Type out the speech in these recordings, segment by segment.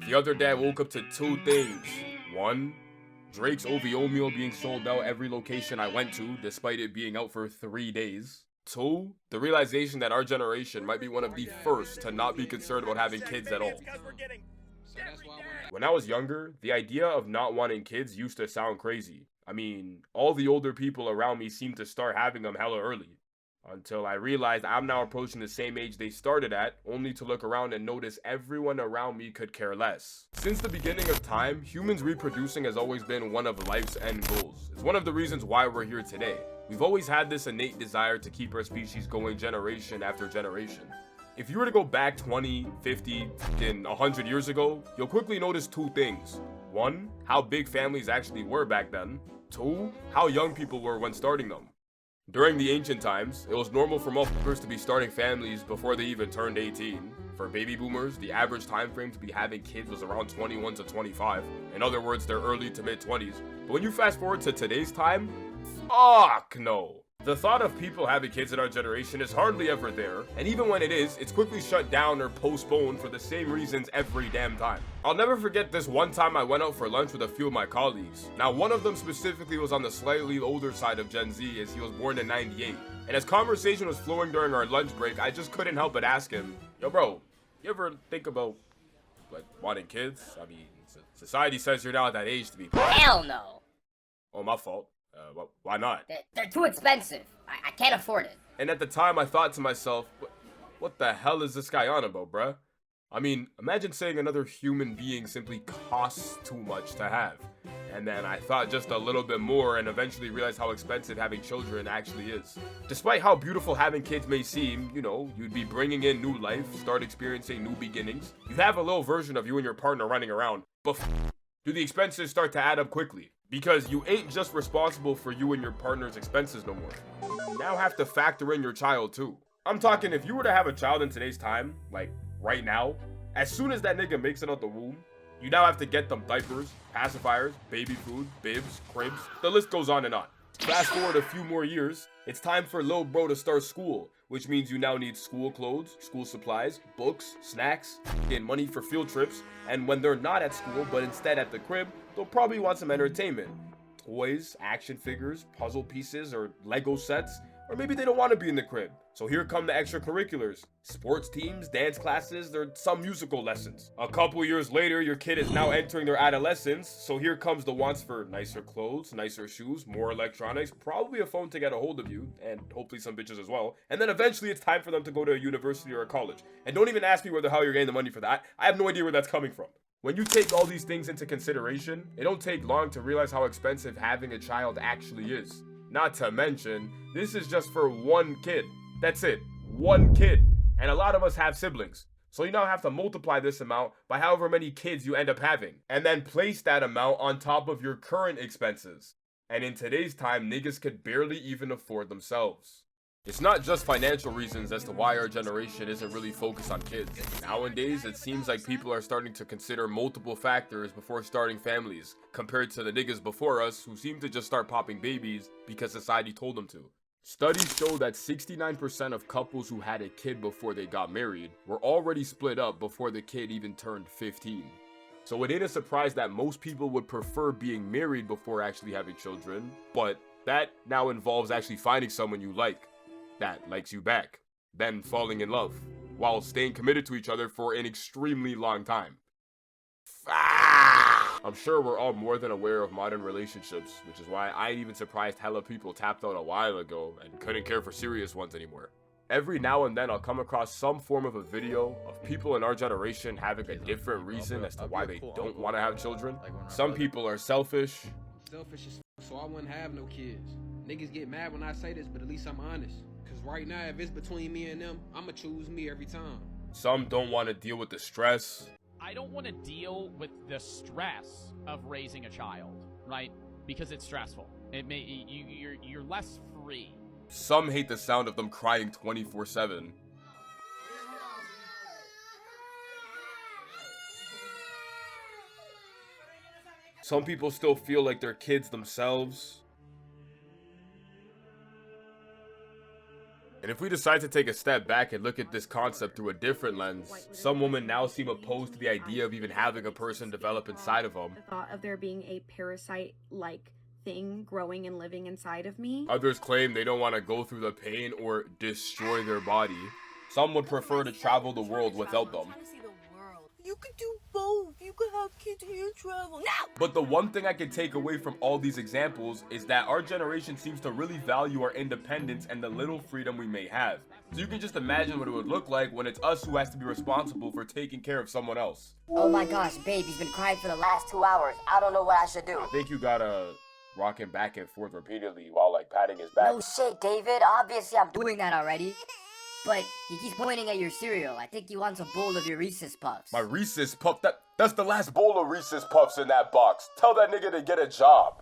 The other day I woke up to two things. One, Drake's OVO meal being sold out every location I went to, despite it being out for 3 days. Two, the realization that our generation might be one of the first to not be concerned about having kids at all. When I was younger, the idea of not wanting kids used to sound crazy. I mean, all the older people around me seemed to start having them hella early. Until I realized I'm now approaching the same age they started at, only to look around and notice everyone around me could care less. Since the beginning of time, humans reproducing has always been one of life's end goals. It's one of the reasons why we're here today. We've always had this innate desire to keep our species going generation after generation. If you were to go back 20, 50, and 100 years ago, you'll quickly notice two things. One, how big families actually were back then. Two, how young people were when starting them. During the ancient times, it was normal for motherfuckers to be starting families before they even turned 18. For baby boomers, the average time frame to be having kids was around 21 to 25. In other words, their early to mid 20s. But when you fast forward to today's time, fuck no. The thought of people having kids in our generation is hardly ever there, and even when it is, it's quickly shut down or postponed for the same reasons every damn time. I'll never forget this one time I went out for lunch with a few of my colleagues. Now, one of them specifically was on the slightly older side of Gen Z, as he was born in '98. And as conversation was flowing during our lunch break, I just couldn't help but ask him, "Yo bro, you ever think about, like, wanting kids? I mean, society says you're now at that age to be..." Hell no. Oh, my fault. Why not? They're too expensive. I can't afford it. And at the time, I thought to myself, what the hell is this guy on about, bruh? I mean, imagine saying another human being simply costs too much to have. And then I thought just a little bit more and eventually realized how expensive having children actually is. Despite how beautiful having kids may seem, you know, you'd be bringing in new life, start experiencing new beginnings. You'd have a little version of you and your partner running around, but do the expenses start to add up quickly? Because you ain't just responsible for you and your partner's expenses no more. You now have to factor in your child too. I'm talking, if you were to have a child in today's time, like right now, as soon as that nigga makes it out the womb, you now have to get them diapers, pacifiers, baby food, bibs, cribs, the list goes on and on. Fast forward a few more years, it's time for lil bro to start school, which means you now need school clothes, school supplies, books, snacks, and money for field trips, and when they're not at school but instead at the crib, they'll probably want some entertainment. Toys, action figures, puzzle pieces, or Lego sets, or maybe they don't want to be in the crib. So here come the extracurriculars. Sports teams, dance classes, or some musical lessons. A couple years later, your kid is now entering their adolescence, so here comes the wants for nicer clothes, nicer shoes, more electronics, probably a phone to get a hold of you, and hopefully some bitches as well. And then eventually it's time for them to go to a university or a college. And don't even ask me where the hell you're getting the money for that. I have no idea where that's coming from. When you take all these things into consideration, it don't take long to realize how expensive having a child actually is. Not to mention, this is just for one kid. That's it, one kid. And a lot of us have siblings. So you now have to multiply this amount by however many kids you end up having, and then place that amount on top of your current expenses. And in today's time, niggas could barely even afford themselves. It's not just financial reasons as to why our generation isn't really focused on kids. Nowadays, it seems like people are starting to consider multiple factors before starting families, compared to the niggas before us who seem to just start popping babies because society told them to. Studies show that 69% of couples who had a kid before they got married were already split up before the kid even turned 15. So it ain't a surprise that most people would prefer being married before actually having children, but that now involves actually finding someone you like, that likes you back, then falling in love, while staying committed to each other for an extremely long time. I'm sure we're all more than aware of modern relationships, which is why I ain't even surprised hella people tapped out a while ago and couldn't care for serious ones anymore. Every now and then I'll come across some form of a video of people in our generation having a different reason as to why they don't want to have children. Some people are selfish. Selfish as f, so I wouldn't have no kids. Niggas get mad when I say this, but at least I'm honest. Cause right now, if it's between me and them, I'ma choose me every time. Some don't want to deal with the stress. I don't want to deal with the stress of raising a child, right? Because it's stressful. It may you're less free. Some hate the sound of them crying 24/7. Some people still feel like they're kids themselves. And if we decide to take a step back and look at this concept through a different lens, some women now seem opposed to the idea of even having a person develop inside of them. The thought of there being a parasite-like thing growing and living inside of me. Others claim they don't want to go through the pain or destroy their body. Some would prefer to travel the world without them. You could do both. You could have kids and travel. Now! But the one thing I can take away from all these examples is that our generation seems to really value our independence and the little freedom we may have. So you can just imagine what it would look like when it's us who has to be responsible for taking care of someone else. Oh my gosh, babe, he's been crying for the last 2 hours. I don't know what I should do. I think you gotta rock him back and forth repeatedly while like patting his back. No shit, David. Obviously, I'm doing that already. But he keeps pointing at your cereal. I think he wants a bowl of your Reese's Puffs. My Reese's Puff, that's the last bowl of Reese's Puffs in that box. Tell that nigga to get a job.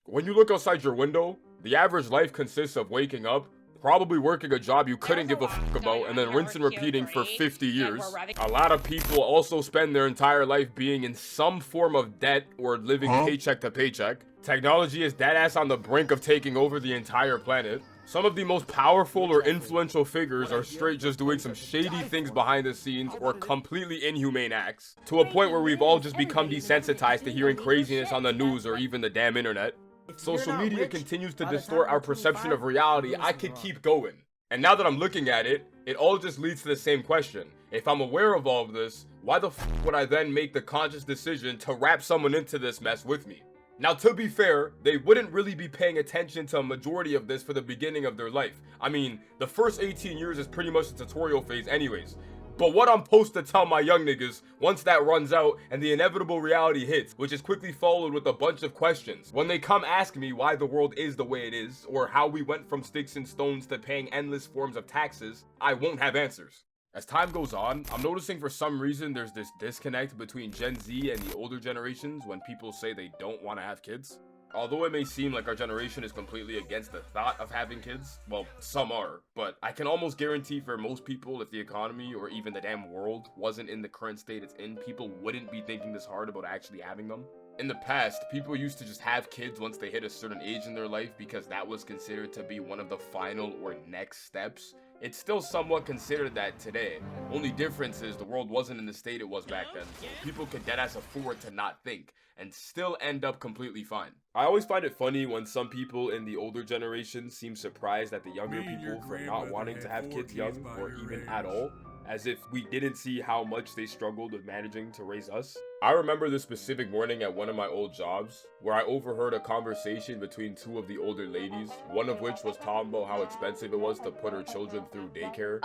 When you look outside your window, the average life consists of waking up, probably working a job you couldn't give a fuck about, and then rinse and repeating for 50 years. A lot of people also spend their entire life being in some form of debt or living paycheck to paycheck. Technology is deadass on the brink of taking over the entire planet. Some of the most powerful or influential figures are straight just doing some shady things behind the scenes or completely inhumane acts, to a point where we've all just become desensitized to hearing craziness on the news or even the damn internet. Social media continues to distort our perception of reality. I could keep going. And now that I'm looking at it, it all just leads to the same question. If I'm aware of all of this, why the f would I then make the conscious decision to wrap someone into this mess with me? Now, to be fair, they wouldn't really be paying attention to a majority of this for the beginning of their life. I mean, the first 18 years is pretty much the tutorial phase anyways. But what I'm supposed to tell my young niggas once that runs out and the inevitable reality hits, which is quickly followed with a bunch of questions. When they come ask me why the world is the way it is, or how we went from sticks and stones to paying endless forms of taxes, I won't have answers. As time goes on, I'm noticing for some reason there's this disconnect between Gen Z and the older generations when people say they don't want to have kids. Although it may seem like our generation is completely against the thought of having kids, well, some are, but I can almost guarantee for most people, if the economy or even the damn world wasn't in the current state it's in, people wouldn't be thinking this hard about actually having them. In the past, people used to just have kids once they hit a certain age in their life because that was considered to be one of the final or next steps. It's still somewhat considered that today. Only difference is the world wasn't in the state it was back then, so people could deadass afford to not think and still end up completely fine. I always find it funny when some people in the older generation seem surprised at the younger people for not wanting to have kids young or even at all, as if we didn't see how much they struggled with managing to raise us. I remember this specific morning at one of my old jobs where I overheard a conversation between two of the older ladies, one of which was talking about how expensive it was to put her children through daycare.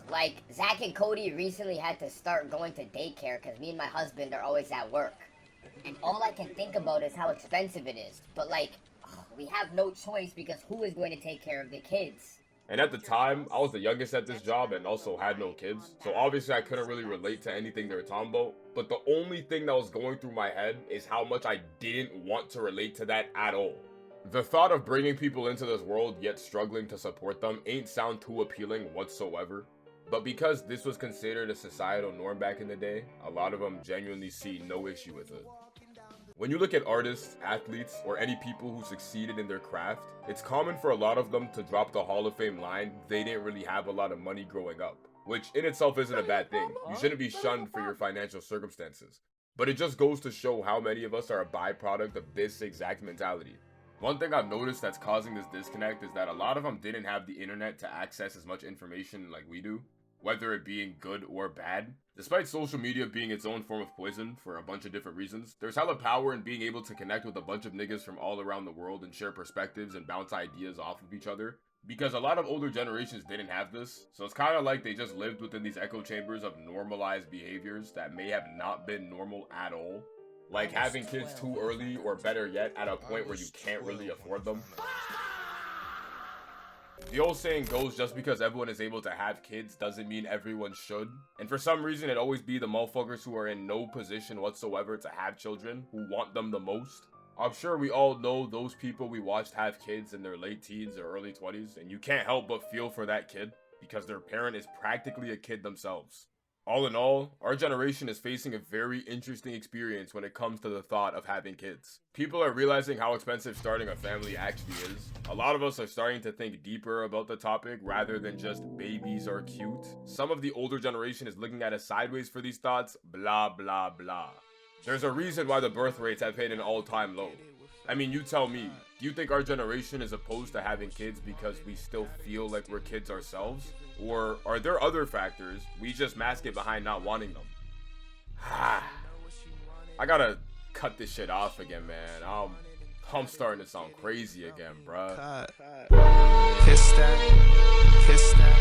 Like Zach and Cody recently had to start going to daycare because me and my husband are always at work. And all I can think about is how expensive it is. But like, we have no choice because who is going to take care of the kids? And at the time, I was the youngest at this job and also had no kids. So obviously I couldn't really relate to anything they were talking about. But the only thing that was going through my head is how much I didn't want to relate to that at all. The thought of bringing people into this world yet struggling to support them ain't sound too appealing whatsoever. But because this was considered a societal norm back in the day, a lot of them genuinely see no issue with it. When you look at artists, athletes, or any people who succeeded in their craft, it's common for a lot of them to drop the Hall of Fame line, they didn't really have a lot of money growing up, which in itself isn't a bad thing. You shouldn't be shunned for your financial circumstances. But it just goes to show how many of us are a byproduct of this exact mentality. One thing I've noticed that's causing this disconnect is that a lot of them didn't have the internet to access as much information like we do, whether it being good or bad. Despite social media being its own form of poison for a bunch of different reasons, there's hella power in being able to connect with a bunch of niggas from all around the world and share perspectives and bounce ideas off of each other. Because a lot of older generations didn't have this, so it's kind of like they just lived within these echo chambers of normalized behaviors that may have not been normal at all. Like having kids too early, or better yet, at a point where you can't really afford them. The old saying goes, just because everyone is able to have kids doesn't mean everyone should. And for some reason, it always be the motherfuckers who are in no position whatsoever to have children who want them the most. I'm sure we all know those people we watched have kids in their late teens or early 20s, and you can't help but feel for that kid because their parent is practically a kid themselves. All in all, our generation is facing a very interesting experience when it comes to the thought of having kids. People are realizing how expensive starting a family actually is. A lot of us are starting to think deeper about the topic rather than just babies are cute. Some of the older generation is looking at us sideways for these thoughts, blah blah blah. There's a reason why the birth rates have hit an all-time low. I mean, you tell me, do you think our generation is opposed to having kids because we still feel like we're kids ourselves? Or are there other factors, we just mask it behind not wanting them? I gotta cut this shit off again, man. I'm starting to sound crazy again, bruh. Kiss that, kiss that,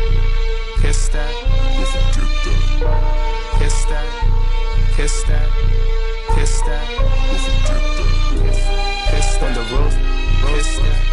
kiss that, kiss that, kiss that, kiss that, kiss that, kiss on the roof, kiss that.